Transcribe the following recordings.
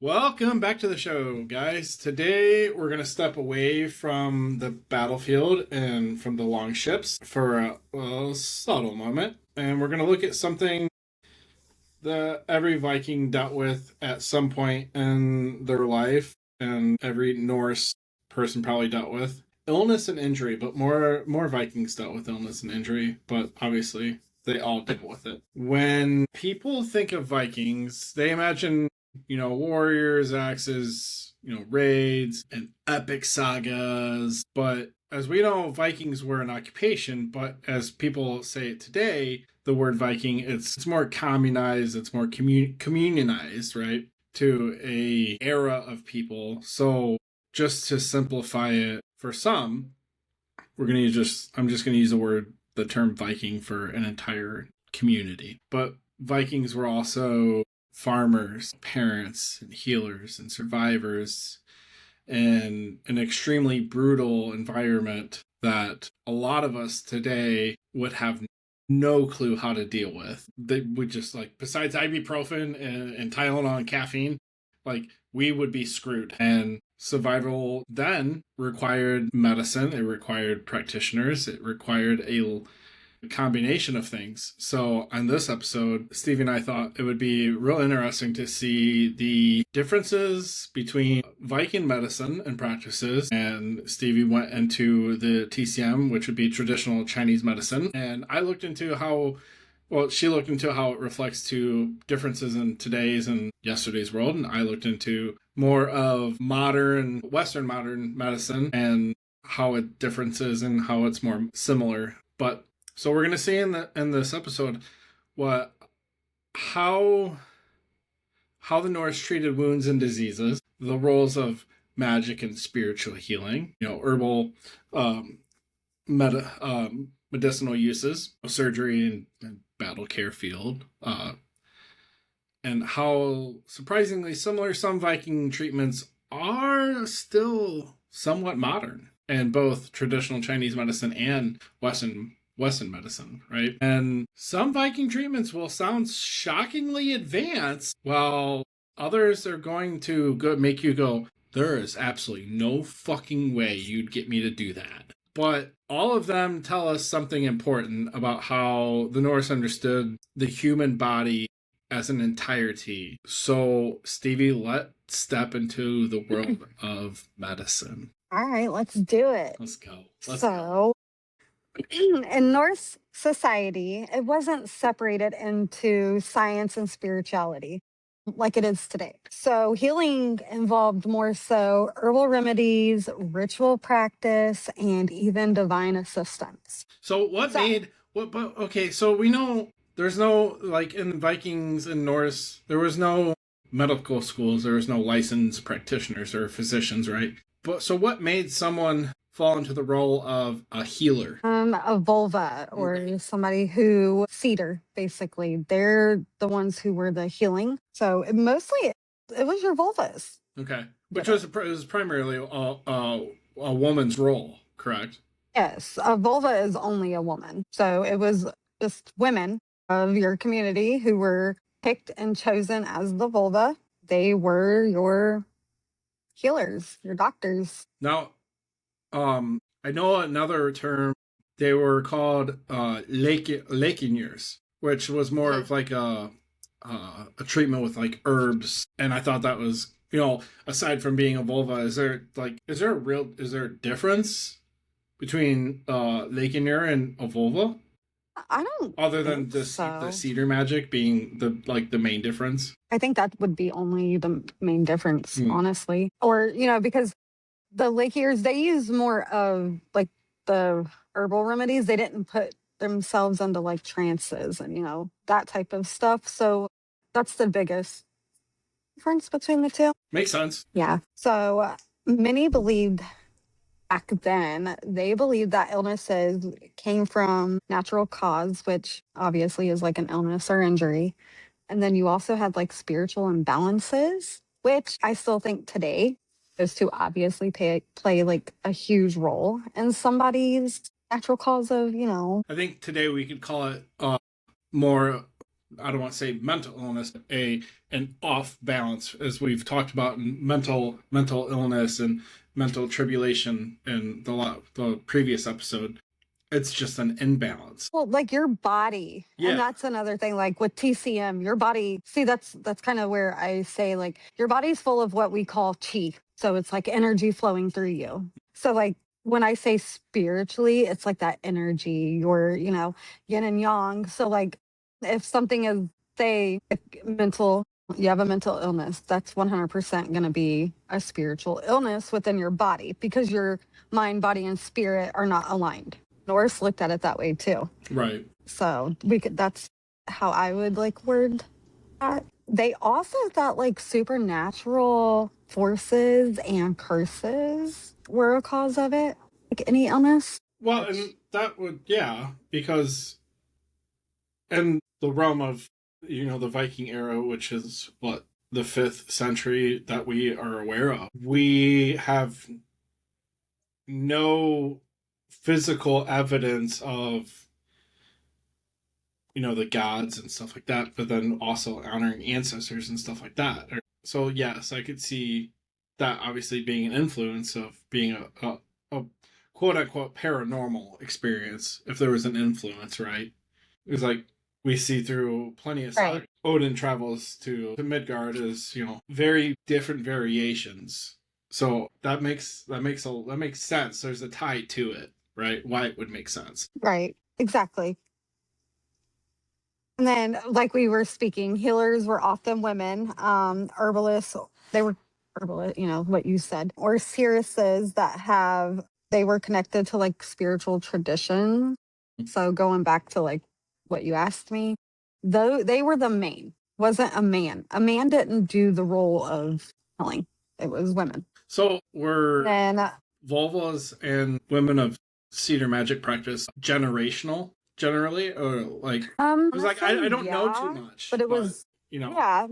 Welcome back to the show, guys. Today we're going to step away from the battlefield and from the long ships for a subtle moment. And we're going to look at something that every Viking dealt with at some point in their life, and every Norse person probably dealt with. Illness and injury, but more Vikings dealt with illness and injury, but obviously they all dealt with it. When people think of Vikings, they imagine warriors, axes, raids and epic sagas. But as we know, Vikings were an occupation, but as people say it today, the word Viking, it's more communized, it's more communionized, right? To a era of people. So just to simplify it for some, I'm just gonna use the term Viking for an entire community. But Vikings were also farmers, parents, and healers and survivors in an extremely brutal environment that a lot of us today would have no clue how to deal with. They would just, like, besides ibuprofen and Tylenol and caffeine, like, we would be screwed. And survival then required medicine, it required practitioners, it required a combination of things. So on this episode, Stevie and I thought it would be real interesting to see the differences between Viking medicine and practices. And Stevie went into the TCM, which would be traditional Chinese medicine. And I looked into she looked into how it reflects to differences in today's and yesterday's world. And I looked into more of Western modern medicine and how it differences and how it's more similar. But so we're going to see in this episode how the Norse treated wounds and diseases, the roles of magic and spiritual healing, herbal, medicinal uses, surgery and battle care field, and how surprisingly similar some Viking treatments are still somewhat modern in both traditional Chinese medicine and Western medicine, right? And some Viking treatments will sound shockingly advanced, while others are going to make you go, there is absolutely no fucking way you'd get me to do that. But all of them tell us something important about how the Norse understood the human body as an entirety. So, Stevie, let's step into the world of medicine. All right, let's do it. Let's go. In Norse society, it wasn't separated into science and spirituality like it is today. So healing involved more so herbal remedies, ritual practice, and even divine assistance. So so we know there's no, like, in Vikings and Norse, there was no medical schools, there was no licensed practitioners or physicians, right? But so what made someone fall into the role of a healer? A vulva, or somebody who cedar, basically. They're the ones who were the healing. So it was your vulvas. Okay. Which was primarily a woman's role, correct? Yes, a vulva is only a woman. So it was just women of your community who were picked and chosen as the vulva. They were your healers, your doctors. Now, I know another term, they were called lekingers, which was more of like a treatment with, like, herbs. And I thought that was, aside from being a vulva, is there a difference between lekinger and a vulva? I don't, other than the cedar magic being the main difference. I think that would be only the main difference, honestly. Or, because the lake ears, they use more of, like, the herbal remedies. They didn't put themselves into, like, trances and, that type of stuff. So that's the biggest difference between the two. Makes sense. Yeah. So many believed back then, they believed that illnesses came from natural cause, which obviously is like an illness or injury. And then you also had, like, spiritual imbalances, which I still think today those two obviously play like a huge role in somebody's natural cause of. I think today we could call it more I don't want to say mental illness, an off balance, as we've talked about in mental illness and mental tribulation in the previous episode. It's just an imbalance. Well, like your body, and Yeah. that's another thing. Like with TCM, your body. See, that's kind of where I say like your body's full of what we call chi. So it's like energy flowing through you. So like when I say spiritually, it's like that energy. Your yin and yang. So like if something is say if mental, you have a mental illness, that's 100% going to be a spiritual illness within your body because your mind, body, and spirit are not aligned. Norse looked at it that way too. Right. So that's how I would like word that. They also thought like supernatural forces and curses were a cause of it, like any illness. Well, and that would, yeah, because in the realm of, the Viking era, which is what, the 5th century that we are aware of, we have no physical evidence of the gods and stuff like that, but then also honoring ancestors and stuff like that. So yes, I could see that obviously being an influence of being a quote unquote paranormal experience, if there was an influence, right? It's like we see through plenty of Right. Odin travels to Midgard as very different variations. So that makes sense. There's a tie to it, right? Why it would make sense. Right. Exactly. And then, like we were speaking, healers were often women. Herbalists, they were herbalists, what you said, or seeresses they were connected to like spiritual tradition. So going back to like what you asked me, though they were the main, wasn't a man. A man didn't do the role of healing. It was women. So were Then vulvas and women of cedar magic practice generational generally, or like I was like I don't know too much, but it was yeah.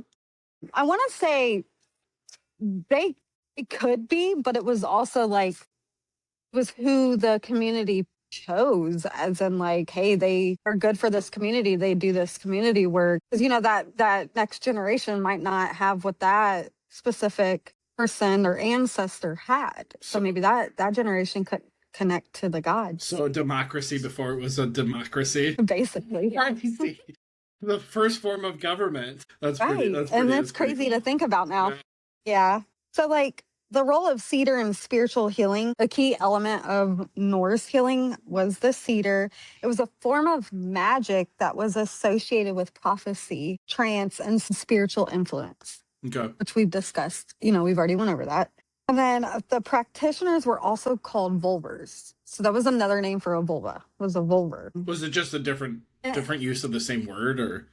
I want to say it could be, but it was also like it was who the community chose, as in like, hey, they are good for this community. They do this community work because that next generation might not have what that specific person or ancestor had. So maybe that generation could connect to the gods. So democracy before it was a democracy, basically. The first form of government. That's right. pretty. That's and that's crazy to think about now. Yeah. So like the role of cedar in spiritual healing, a key element of Norse healing was the cedar. It was a form of magic that was associated with prophecy, trance, and spiritual influence. Okay. Which we've discussed. We've already went over that. And then the practitioners were also called vulvers. So that was another name for a vulva, was a vulvar. Was it just a different use of the same word, or?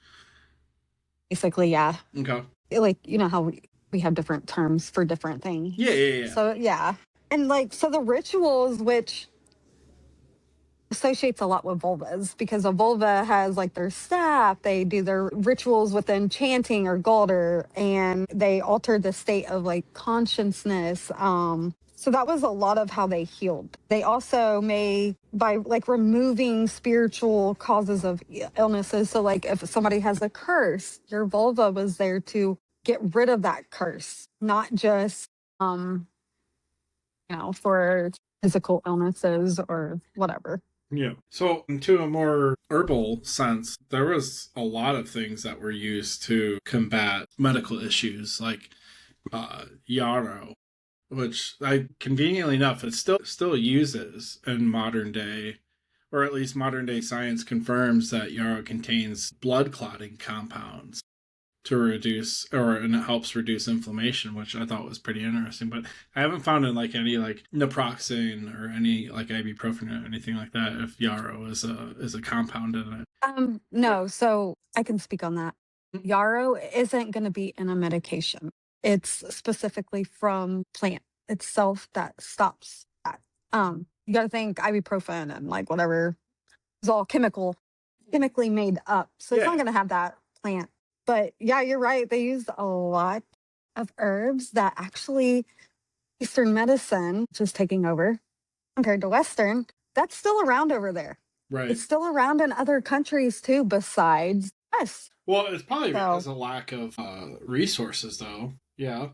Basically, yeah. Okay. Like, how we have different terms for different things. Yeah. So, yeah. And like, so the rituals, which associates a lot with vulvas, because a vulva has like their staff, they do their rituals within chanting or Galder, and they alter the state of like consciousness. So that was a lot of how they healed. They also may, by like removing spiritual causes of illnesses. So like if somebody has a curse, your vulva was there to get rid of that curse, not just, for physical illnesses or whatever. Yeah. So, to a more herbal sense, there was a lot of things that were used to combat medical issues, like yarrow, which conveniently enough, it still uses in modern day, or at least modern day science confirms that yarrow contains blood clotting compounds to reduce, and it helps reduce inflammation, which I thought was pretty interesting. But I haven't found in like any like naproxen or any like ibuprofen or anything like that if yarrow is a compound in it. No, so I can speak on that. Yarrow isn't going to be in a medication. It's specifically from plant itself that stops that. You got to think ibuprofen and like whatever is all chemically made up. So it's not going to have that plant. But yeah, you're right. They use a lot of herbs that actually Eastern medicine, just taking over compared to Western, that's still around over there. Right. It's still around in other countries too, besides Yes. Well, it's probably So, because of lack of resources, though. Yeah.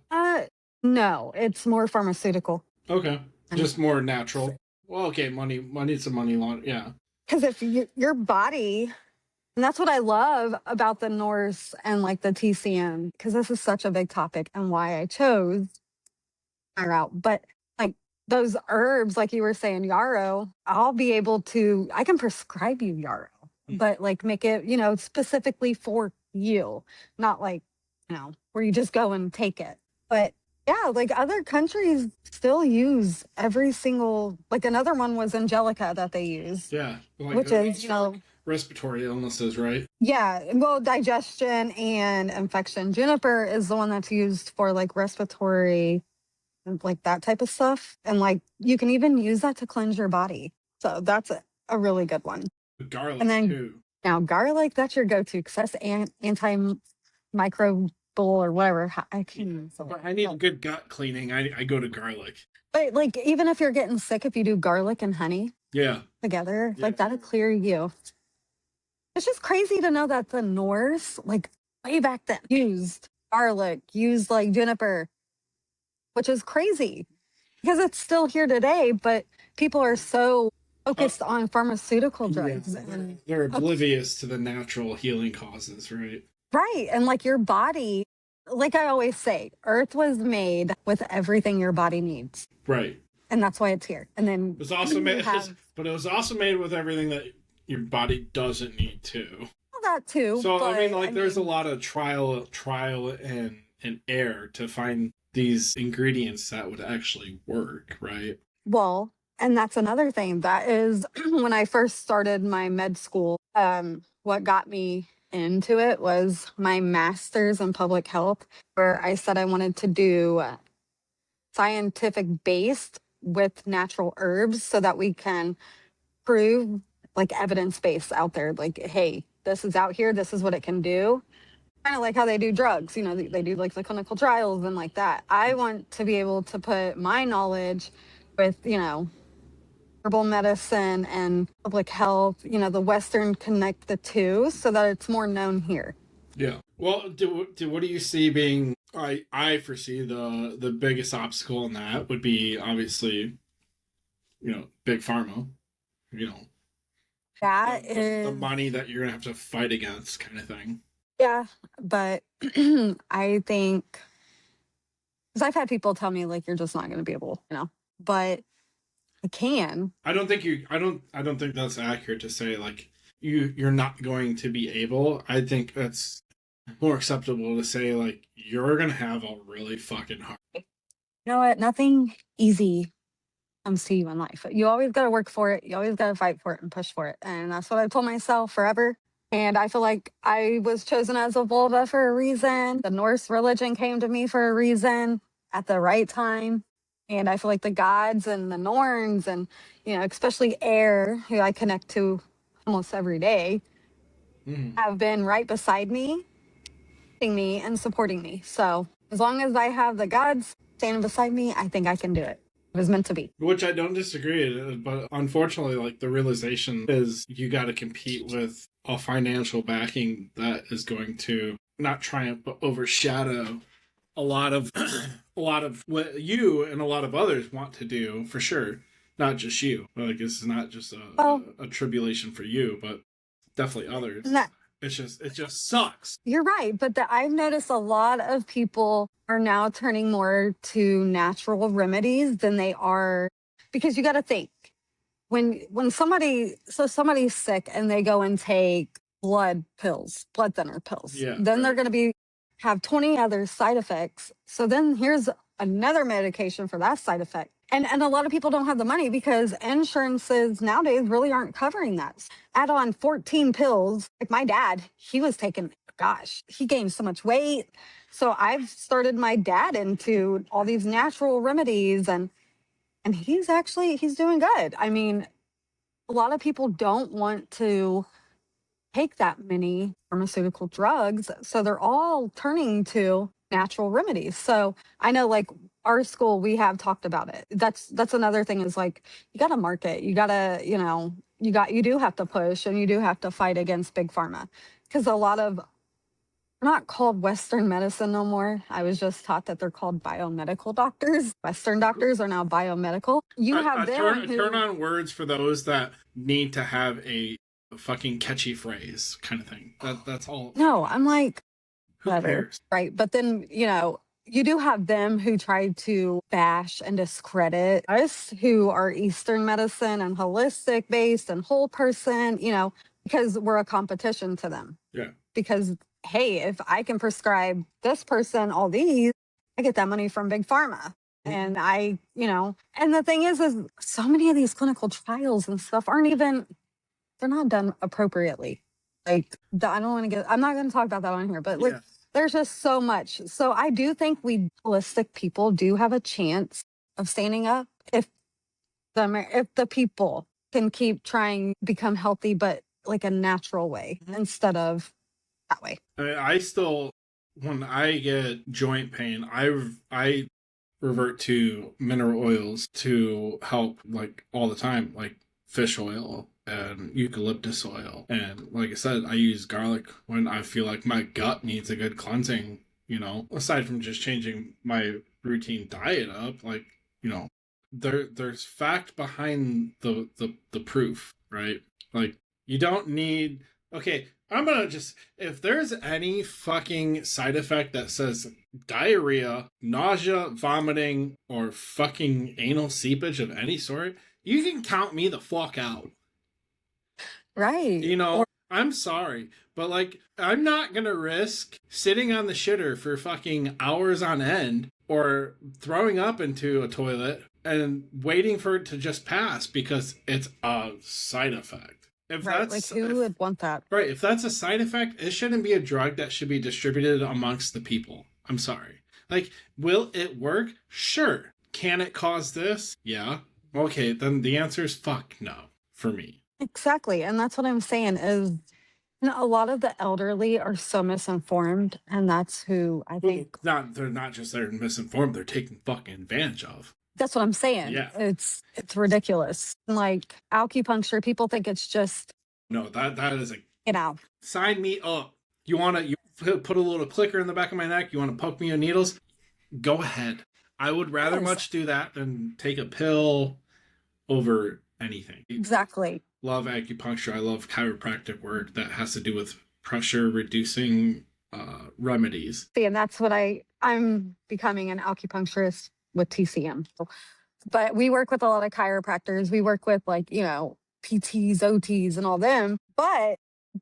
no, it's more pharmaceutical. Okay. And Just more natural. Well, okay, money's a money laundry. Yeah. because if your body, and that's what I love about the Norse and like the TCM, because this is such a big topic and why I chose my route. But like those herbs, like you were saying, yarrow, I can prescribe you yarrow, but like make it, specifically for you, not like, where you just go and take it. But yeah, like other countries still use every single, like another one was Angelica that they use, Yeah. Like which is, respiratory illnesses, right? yeah, well, digestion and infection. Juniper is the one that's used for like respiratory and like that type of stuff. And like you can even use that to cleanse your body. So that's a really good one. And Garlic then too. now garlic, that's your go-to because that's antimicrobial or whatever. I can't even say But it. I need a good gut cleaning. I go to garlic. But like even if you're getting sick, if you do garlic and honey Yeah. together, Yeah. like that'll clear you. It's just crazy to know that the Norse, like way back then, used garlic, used like juniper, which is crazy because it's still here today, but people are so focused on pharmaceutical drugs. Yeah. And They're oblivious to the natural healing causes, right? right. And like your body, like I always say, Earth was made with everything your body needs. Right. And that's why it's here. And then It was also made, have but it was also made with everything that your body doesn't need to. that too. So but, I mean, like, there's a lot of trial and error to find these ingredients that would actually work, right? well, and that's another thing. That is when I first started my med school, what got me into it was my master's in public health, where I said I wanted to do scientific based with natural herbs so that we can prove like evidence based out there. Like, hey, this is out here, this is what it can do. Kind of like how they do drugs, they do like the clinical trials and like that. I want to be able to put my knowledge with, herbal medicine and public health, the Western connect the two so that it's more known here. Yeah. Well, what do you see being? I foresee the biggest obstacle in that would be obviously, big pharma. You know, That the is, money that you're gonna have to fight against, kind of thing. yeah, but I think, because I've had people tell me like you're just not going to be able, but I can. I don't think you. I don't think that's accurate to say like you're not going to be able. I think that's more acceptable to say like you're gonna have a really fucking hard. You know what? Nothing easy comes to you in life. You always got to work for it. You always got to fight for it and push for it. And that's what I told myself forever. And I feel like I was chosen as a vulva for a reason. The Norse religion came to me for a reason at the right time. And I feel like the gods and the Norns and, especially air, who I connect to almost every day, have been right beside me, and supporting me. So as long as I have the gods standing beside me, I think I can do it. It was meant to be. Which I don't disagree, but unfortunately, like the realization is you got to compete with a financial backing that is going to not triumph but overshadow a lot of a lot of what you and a lot of others want to do for sure. Not just you. Like this is not just a tribulation for you, but definitely others. It just sucks. You're right, but I've noticed a lot of people are now turning more to natural remedies than they are, because you got to think when somebody's sick and they go and take blood thinner pills, Yeah, then they're right. going to have 20 other side effects. So then here's another medication for that side effect. And a lot of people don't have the money because insurances nowadays really aren't covering that. Add on 14 pills. Like my dad, he was taking, gosh, he gained so much weight. So I've started my dad into all these natural remedies, and he's doing good. I mean, a lot of people don't want to take that many pharmaceutical drugs, so they're all turning to natural remedies. So I know like our school, we have talked about it. That's another thing, is like you got to market. You got to, you do have to push, and you do have to fight against big pharma, because a lot of they're not called Western medicine no more. I was just taught that they're called biomedical doctors. Western doctors are now biomedical. You have them A who turn on words for those that need to have a fucking catchy phrase kind of thing. That's all. no, I'm like, Who whatever, cares? right? But then you do have them who try to bash and discredit us who are Eastern medicine and holistic based and whole person, because we're a competition to them. Yeah. Because, hey, if I can prescribe this person all these, I get that money from Big Pharma. And and the thing is so many of these clinical trials and stuff they're not done appropriately. Like, I don't want to I'm not going to talk about that on here, but like, Yeah. there's just so much. So I do think we holistic people do have a chance of standing up if the people can keep trying to become healthy, but like a natural way instead of that way. I still, when I get joint pain, I revert to mineral oils to help, like, all the time, like fish oil and eucalyptus oil. And like I said, I use garlic when I feel like my gut needs a good cleansing, aside from just changing my routine diet up, like, there's fact behind the proof, right? Like, you don't need, okay, I'm gonna just, if there's any fucking side effect that says diarrhea, nausea, vomiting, or fucking anal seepage of any sort, you can count me the fuck out. Right. I'm sorry, but like, I'm not gonna risk sitting on the shitter for fucking hours on end or throwing up into a toilet and waiting for it to just pass because it's a side effect. Who would want that? Right, if that's a side effect, it shouldn't be a drug that should be distributed amongst the people. I'm sorry. Like, will it work? Sure. Can it cause this? Yeah. Okay, then the answer is fuck no for me. Exactly. And that's what I'm saying is a lot of the elderly are so misinformed. And that's who I think. They're not just they're misinformed, they're taking fucking advantage of. That's what I'm saying. Yeah. It's ridiculous. Like acupuncture, people think it's just. No, that is a. Sign me up. You put a little clicker in the back of my neck? You want to poke me with needles? Go ahead. I would rather much do that than take a pill over anything. Exactly. Love acupuncture. I love chiropractic work that has to do with pressure reducing remedies. See, and that's what I'm becoming an acupuncturist with TCM. But we work with a lot of chiropractors. We work with PTs, OTs, and all them. But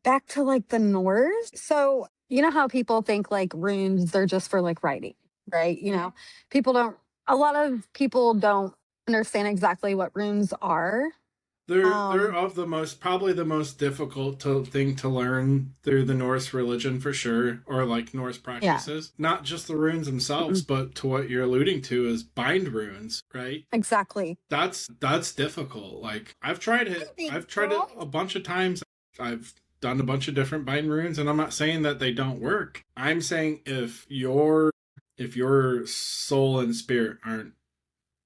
back to like the Norse. So you know how people think like runes, they're just for like writing, right? A lot of people don't understand exactly what runes are. They're probably the most difficult thing to learn through the Norse religion for sure, or like Norse practices. Yeah. Not just the runes themselves, but to what you're alluding to is bind runes, right? Exactly. That's difficult. Like, I've tried it a bunch of times. I've done a bunch of different bind runes, and I'm not saying that they don't work. I'm saying if your soul and spirit aren't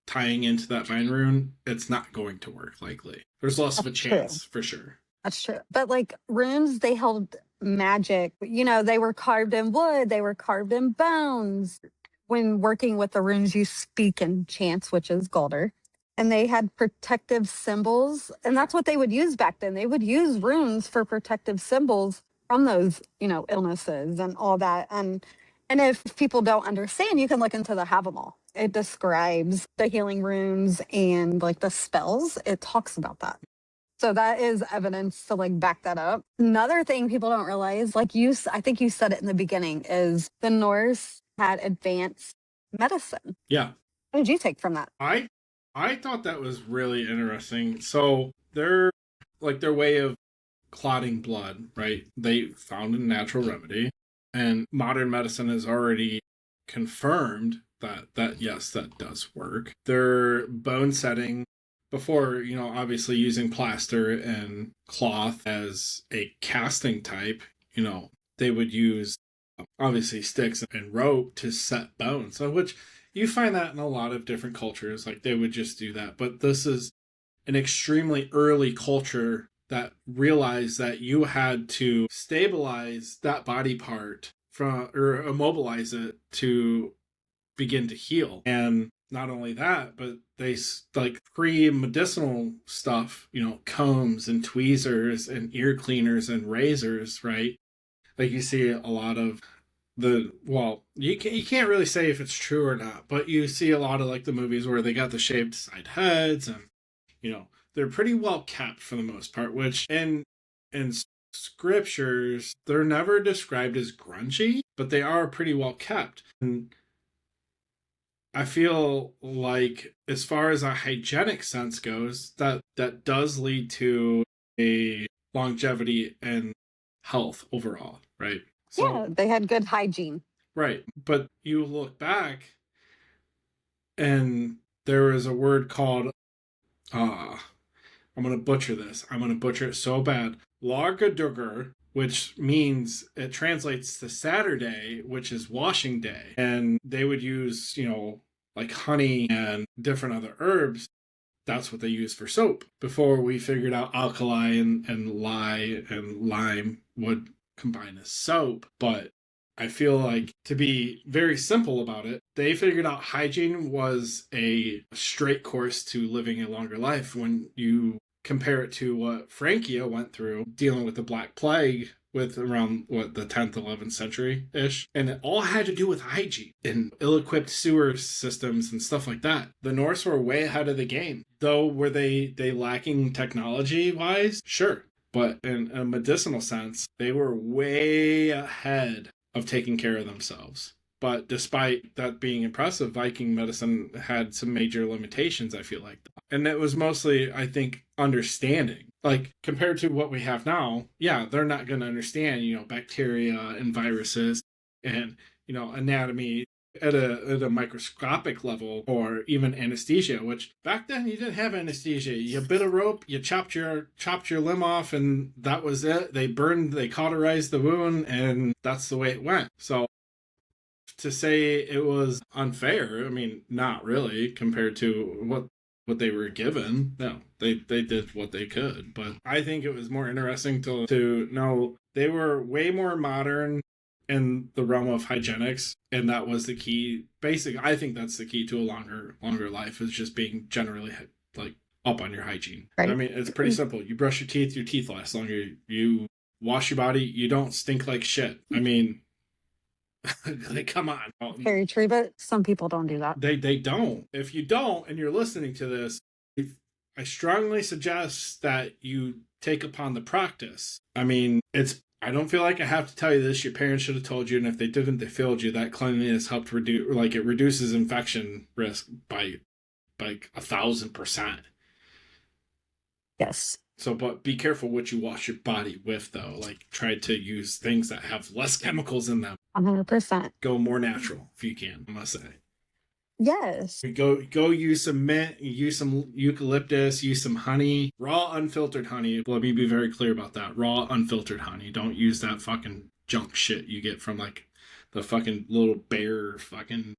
tying into that bind rune, it's not going to work likely. There's less of a chance for sure. That's true. But like runes, they held magic. They were carved in wood, they were carved in bones. When working with the runes, you speak in chants, which is Galder. And they had protective symbols. And that's what they would use back then. They would use runes for protective symbols from those, illnesses and all that. And if people don't understand, you can look into the Have 'em All. It describes the healing runes and like the spells. It talks about that. So that is evidence to like back that up. Another thing people don't realize, like I think you said it in the beginning, is the Norse had advanced medicine. Yeah. What did you take from that? I thought that was really interesting. So their way of clotting blood, right? They found a natural remedy, and modern medicine has already confirmed that yes, that does work. Their bone setting before, obviously using plaster and cloth as a casting type, they would use obviously sticks and rope to set bones. So which you find that in a lot of different cultures, like they would just do that. But this is an extremely early culture that realized that you had to stabilize that body part from or immobilize it to begin to heal. And not only that, but they like pre-medicinal stuff, combs and tweezers and ear cleaners and razors, right? Like you see a lot of you can't really say if it's true or not, but you see a lot of like the movies where they got the shaved side heads, and they're pretty well kept for the most part, which in scriptures they're never described as grungy, but they are pretty well kept. And I feel like as far as a hygienic sense goes, that does lead to a longevity and health overall, right? So Yeah, they had good hygiene. right, but you look back and there is a word called I'm gonna butcher this. I'm gonna butcher it so bad. Largadugger, which means it translates to Saturday, which is washing day. And they would use, like honey and different other herbs. That's what they use for soap. Before we figured out alkali and lye and lime would combine as soap. But I feel like, to be very simple about it, they figured out hygiene was a straight course to living a longer life. When you compare it to what Francia went through dealing with the Black Plague with around the 10th, 11th century ish, and it all had to do with hygiene and ill-equipped sewer systems and stuff like that. The Norse were way ahead of the game, though. Were they lacking technology wise? Sure, but in a medicinal sense, they were way ahead of taking care of themselves. But despite that being impressive, Viking medicine had some major limitations, I feel like. And it was mostly, I think, understanding. Like, compared to what we have now, yeah, they're not going to understand, bacteria and viruses and, anatomy at a microscopic level, or even anesthesia, which back then you didn't have anesthesia. You bit a rope, you chopped your limb off, and that was it. They cauterized the wound, and that's the way it went. So to say it was unfair, I mean, not really, compared to what they were given. No, they did what they could. But I think it was more interesting to know they were way more modern in the realm of hygienics, and that was the key. Basically, I think that's the key to a longer life, is just being generally like up on your hygiene. Right. I mean, it's pretty simple. You brush your teeth last longer. You wash your body, you don't stink like shit. I mean, like, come on. Very true, but some people don't do that. They don't. If you don't, and you're listening to this, I strongly suggest that you take upon the practice. I mean, I don't feel like I have to tell you this. Your parents should have told you, and if they didn't, they failed you. That cleanliness helped reduce, like, it reduces infection risk by 1,000%. Yes. So, but be careful what you wash your body with, though. Like, try to use things that have less chemicals in them. 100%. Go more natural if you can, I must say. Yes. Go use some mint, use some eucalyptus, use some honey. Raw, unfiltered honey. Let me be very clear about that. Raw, unfiltered honey. Don't use that fucking junk shit you get from, like, the fucking little bear fucking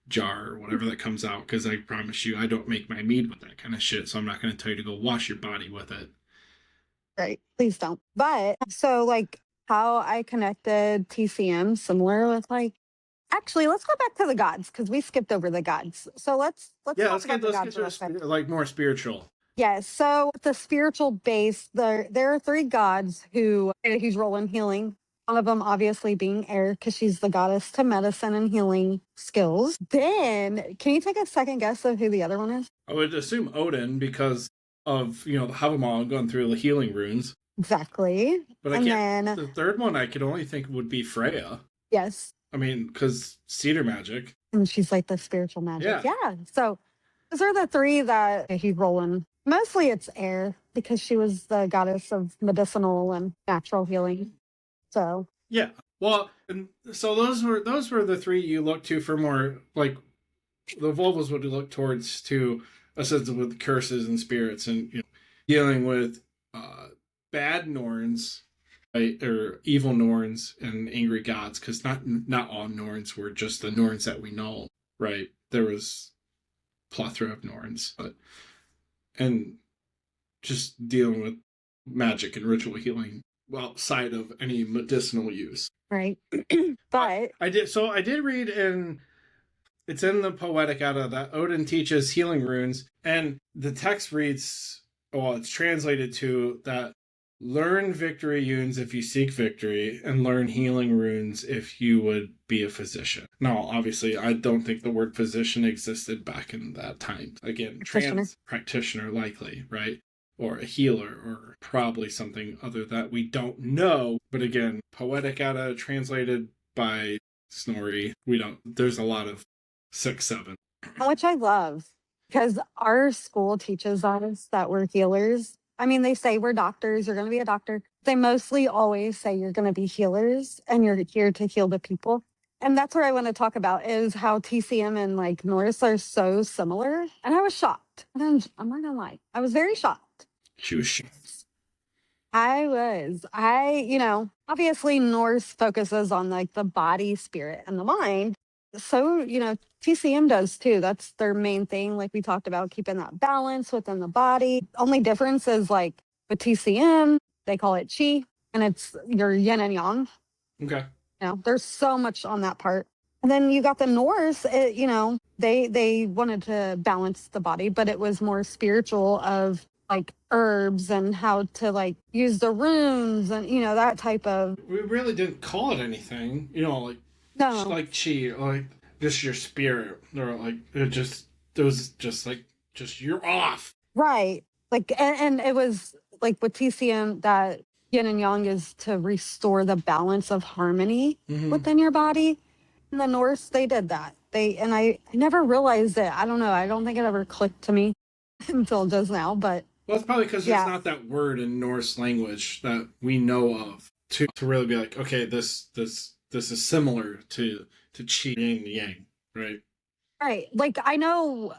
jar or whatever that comes out, because I promise you, I don't make my mead with that kind of shit, so I'm not going to tell you to go wash your body with it. Right. Please don't. But so, like, how I connected TCM, similar with, like, actually, let's go back to the gods, because we skipped over the gods. So let's get like more spiritual. Yes. So the spiritual base, there are three gods who's rolling healing. One of them obviously being air, because she's the goddess to medicine and healing skills. Then, can you take a second guess of who the other one is? I would assume Odin, because of, the Havamal going through the healing runes. Exactly. But the third one I could only think would be Freya. Yes. I mean, because cedar magic. And she's like the spiritual magic. Yeah. So those are the three that he's rolling. Mostly it's air, because she was the goddess of medicinal and natural healing. So yeah. Well, and so those were the three you looked to for more, like, the Volvos would look towards to assist with curses and spirits, and dealing with bad Norns, right, or evil Norns and angry gods, because not all Norns were just the Norns that we know, right? There was plethora of Norns, and just dealing with magic and ritual healing, well, side of any medicinal use. Right. But I did. So I did read in. It's in the Poetic Edda that Odin teaches healing runes, and the text reads, well, it's translated to that learn victory runes if you seek victory, and learn healing runes if you would be a physician. Now, obviously, I don't think the word physician existed back in that time. Again, trans practitioner likely, right? Or a healer, or probably something other that we don't know. But again, Poetic Edda translated by Snorri. We don't, there's a lot of 6, 7. which I love because our school teaches us that we're healers. I mean, they say we're doctors, you're going to be a doctor. They mostly always say you're going to be healers and you're here to heal the people. And that's where I want to talk about is how TCM and like Norse are so similar. And I was shocked. I'm not going to lie. I was very shocked. She was shocked. Obviously Norse focuses on like the body, spirit, and the mind. So, TCM does too. That's their main thing. Like we talked about, keeping that balance within the body. Only difference is like with TCM, they call it chi, and it's your yin and yang. Okay. There's so much on that part. And then you got the Norse, they wanted to balance the body, but it was more spiritual of like herbs and how to like use the runes and, that type of. We really didn't call it anything, like, No. like chi, like just your spirit, or like it was just like, just you're off. Right. Like, and it was like with TCM that yin and yang is to restore the balance of harmony within your body. In the Norse, they did that. I never realized it. I don't know. I don't think it ever clicked to me until just now, but. Well, it's probably because there's not that word in Norse language that we know of to really be like, okay, this is similar to chi and yang, right? Right. Like I know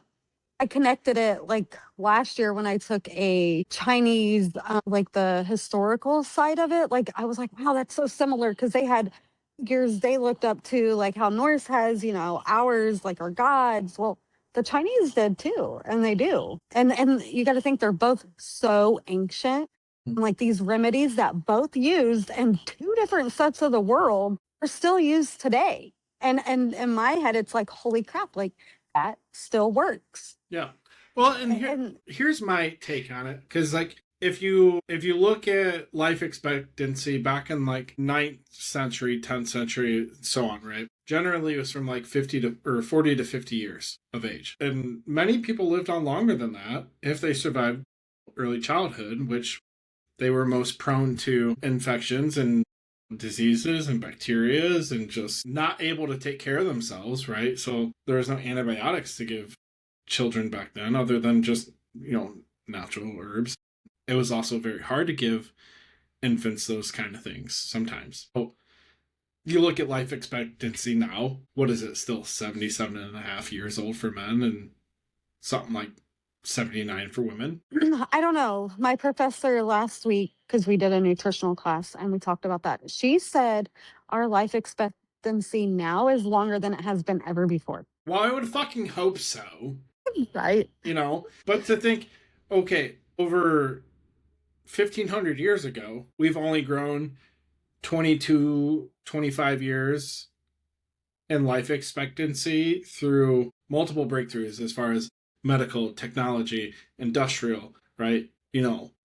I connected it like last year when I took a Chinese, like the historical side of it. Like I was like, wow, that's so similar because they had figures they looked up to, like how Norse has, ours, like our gods. Well, the Chinese did too, and they do. And you got to think they're both so ancient. And like these remedies that both used in two different sets of the world are still used today. And in my head, it's like, holy crap, like that still works. Yeah. Well, and here's my take on it, because like if you look at life expectancy back in like 9th century, 10th century, so on, right? Generally, it was from like 40 to 50 years of age, and many people lived on longer than that if they survived early childhood, which they were most prone to infections and diseases and bacterias and just not able to take care of themselves, right? So there was no antibiotics to give children back then other than just, natural herbs. It was also very hard to give infants those kind of things sometimes. So you look at life expectancy now, what is it? Still 77 and a half years old for men and something like 79 for women. I don't know. My professor last week, because we did a nutritional class and we talked about that, she said our life expectancy now is longer than it has been ever before. Well, I would fucking hope so. Right. But to think, okay, over 1,500 years ago, we've only grown 22, 25 years in life expectancy through multiple breakthroughs as far as medical, technology, industrial, right?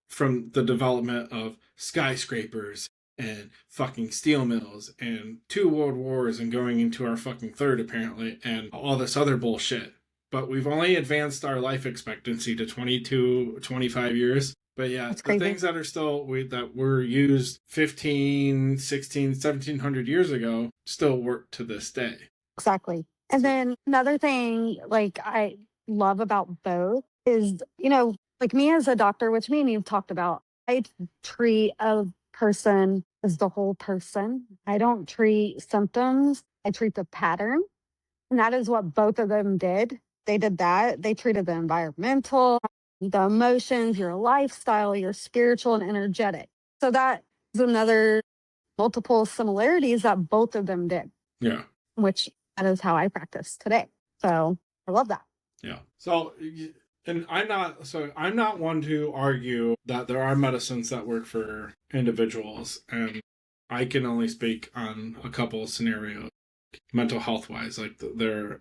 From the development of skyscrapers and fucking steel mills and 2 world wars and going into our fucking third, apparently, and all this other bullshit. But we've only advanced our life expectancy to 22, 25 years. But yeah, the things that are still, that were used 15, 16, 1700 years ago still work to this day. Exactly. And then another thing, like I love about both is, like me as a doctor, which me and you've talked about, I treat a person as the whole person. I don't treat symptoms. I treat the pattern. And that is what both of them did. They did that. They treated the environmental, the emotions, your lifestyle, your spiritual and energetic. So that is another multiple similarities that both of them did. Yeah. Which that is how I practice today. So I love that. Yeah. So And I'm not one to argue that there are medicines that work for individuals, and I can only speak on a couple of scenarios. Mental health wise, like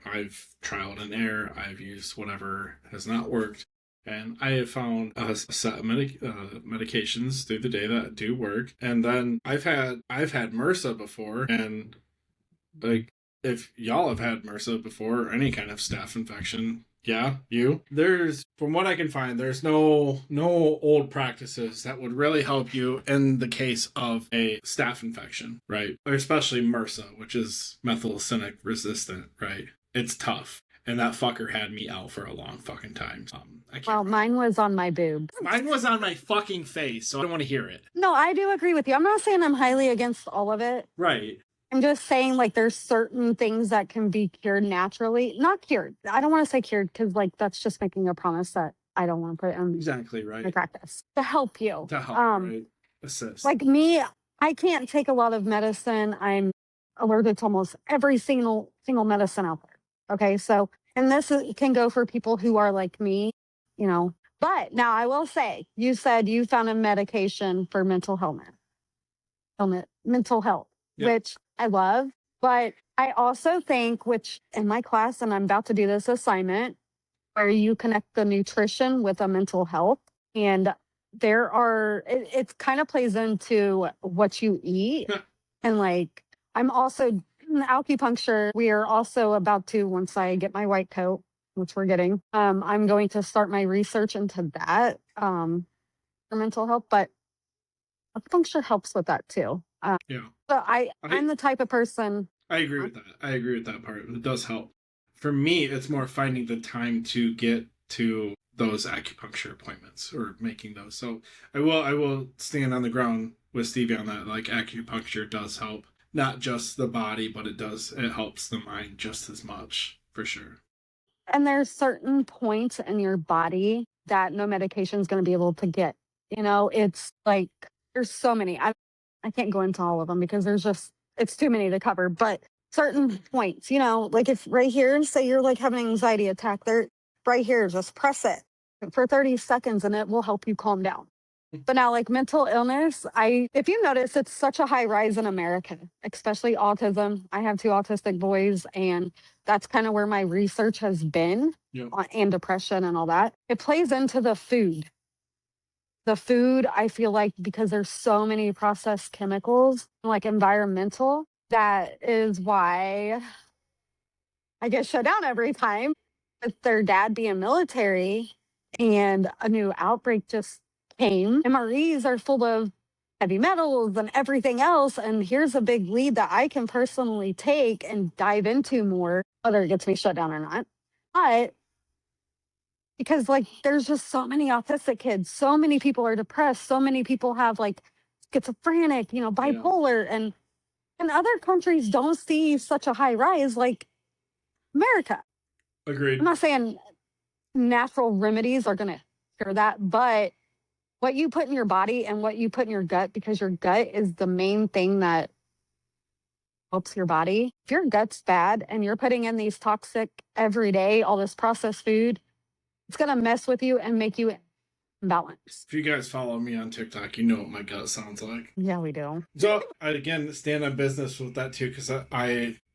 I've trialed and error, I've used whatever has not worked, and I have found a set of medications through the day that do work. And then I've had MRSA before, and like, if y'all have had MRSA before or any kind of staph infection, yeah, there's, from what I can find, there's no old practices that would really help you in the case of a staph infection, right? Or especially MRSA, which is methicillin resistant, right? It's tough. And that fucker had me out for a long fucking time. Well, mine was on my boobs. Mine was on my fucking face, so I don't want to hear it. No, I do agree with you. I'm not saying I'm highly against all of it. Right. I'm just saying, like, there's certain things that can be cured naturally. Not cured. I don't want to say cured because, like, that's just making a promise that I don't want to put in Exactly right. practice to help you. To help, right? Assist. Like me, I can't take a lot of medicine. I'm allergic to almost every single medicine out there. Okay, so and can go for people who are like me, you know. But now I will say, you said you found a medication for mental health, Yep. which I love. But I also think, which in my class, and I'm about to do this assignment, where you connect the nutrition with a mental health. And it kind of plays into what you eat. And like, I'm also in acupuncture. We are also about to, once I get my white coat, which we're getting, I'm going to start my research into that for mental health. But acupuncture helps with that too. Yeah. So I'm the type of person. I agree with that. I agree with that part. It does help. For me, it's more finding the time to get to those acupuncture appointments or making those. So I will stand on the ground with Stevie on that. Like, acupuncture does help, not just the body, but it helps the mind just as much, for sure. And there's certain points in your body that no medication is going to be able to get. You know, it's like there's so many. I can't go into all of them because it's too many to cover. But certain points, you know, like if right here, say you're like having an anxiety attack, there, right here, just press it for 30 seconds and it will help you calm down. But now, like mental illness, if you notice, it's such a high rise in America, especially autism. I have two autistic boys, and that's kind of where my research has been, and depression and all that. It plays into the food. The food, I feel like, because there's so many processed chemicals, like environmental, that is why I get shut down every time with their dad being military and a new outbreak just came. MREs are full of heavy metals and everything else. And here's a big lead that I can personally take and dive into more, whether it gets me shut down or not. But because like there's just so many autistic kids, so many people are depressed, so many people have like schizophrenic, you know, bipolar, and other countries don't see such a high rise like America. Agreed. I'm not saying natural remedies are going to cure that, but what you put in your body and what you put in your gut, because your gut is the main thing that helps your body. If your gut's bad and you're putting in these toxic every day, all this processed food, it's going to mess with you and make you imbalanced. If you guys follow me on TikTok, you know what my gut sounds like. Yeah, we do. So I, again, stand on business with that too, because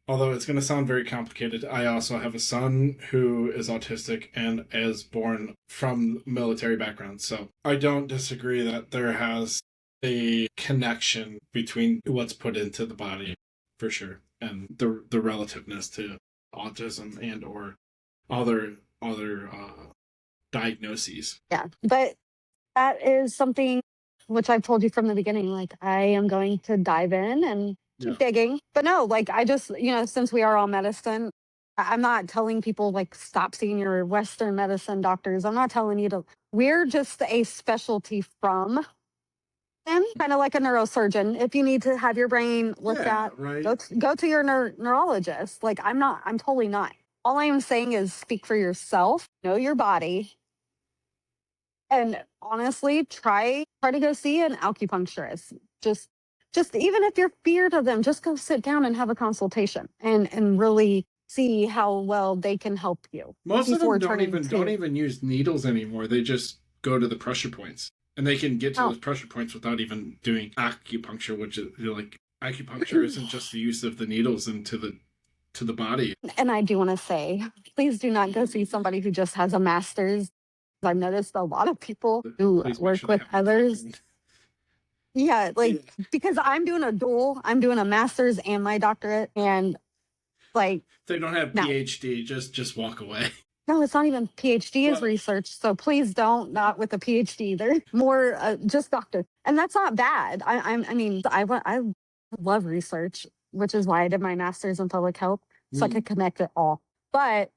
although it's going to sound very complicated, I also have a son who is autistic and is born from military background. So I don't disagree that there has a connection between what's put into the body, for sure, and the relativeness to autism and or other diagnoses. Yeah, but that is something which I've told you from the beginning. Like, I am going to dive in and keep digging. But no, like, I just, you know, since we are all medicine, I'm not telling people like stop seeing your Western medicine doctors. I'm not telling you to. We're just a specialty from them, kind of like a neurosurgeon. If you need to have your brain looked at, right. go to your neurologist. Like, I'm totally not. All I am saying is speak for yourself, know your body, and honestly, try to go see an acupuncturist. Just even if you're feared of them, just go sit down and have a consultation and really see how well they can help you. Most of them before don't turning to even use needles anymore. They just go to the pressure points, and they can get to oh those pressure points without even doing acupuncture, which is like acupuncture isn't just the use of the needles into the body. and I do want to say, please do not go see somebody who just has a master's. I've noticed a lot of people who Please make work sure they with have others. fucking. Yeah, like Yeah. because I'm doing a dual, I'm doing a master's and my doctorate, and like They don't have no, PhD. Just walk away. no, it's not even PhD is Well, research. So please don't, not with a PhD either. More just doctor, and that's not bad. I mean, I love research, which is why I did my master's in public health, so I could connect it all. But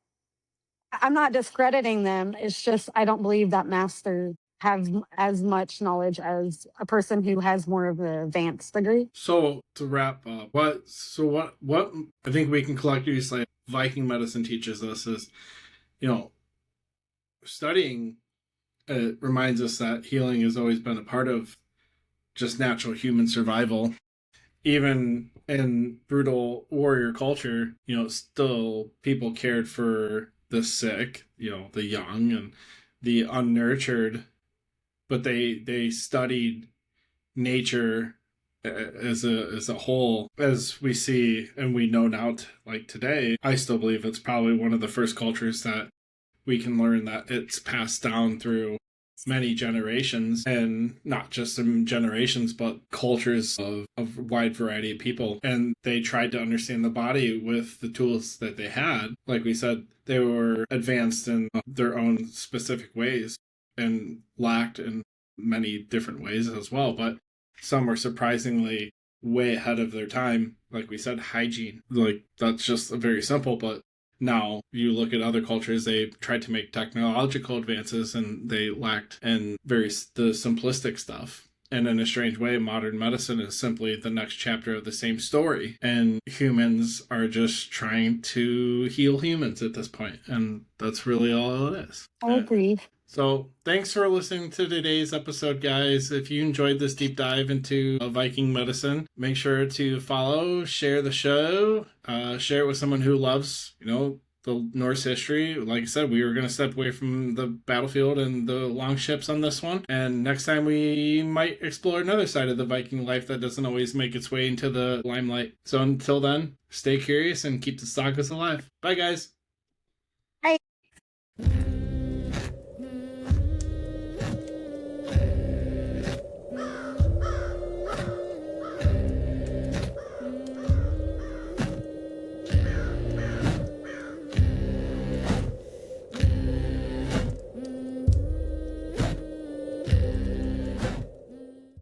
I'm not discrediting them. It's just I don't believe that master has as much knowledge as a person who has more of an advanced degree. so to wrap up, what I think we can collectively say Viking medicine teaches us is, you know, studying reminds us that healing has always been a part of just natural human survival. Even in brutal warrior culture, still people cared for the sick, the young and the unnurtured, but they studied nature as a whole, as we see and we know now. Like today, I still believe it's probably one of the first cultures that we can learn that it's passed down through many generations, and not just in generations but cultures of a wide variety of people, and they tried to understand the body with the tools that they had. Like we said, they were advanced in their own specific ways and lacked in many different ways as well, but some were surprisingly way ahead of their time. Like we said, hygiene, like that's just very simple, but now, you look at other cultures, they tried to make technological advances and they lacked in the simplistic stuff. And in a strange way, modern medicine is simply the next chapter of the same story. And humans are just trying to heal humans at this point. And that's really all it is. I agree. So, thanks for listening to today's episode, guys. If you enjoyed this deep dive into Viking medicine, make sure to follow, share the show, share it with someone who loves, the Norse history. Like I said, we were going to step away from the battlefield and the long ships on this one. And next time we might explore another side of the Viking life that doesn't always make its way into the limelight. So until then, stay curious and keep the sagas alive. Bye, guys.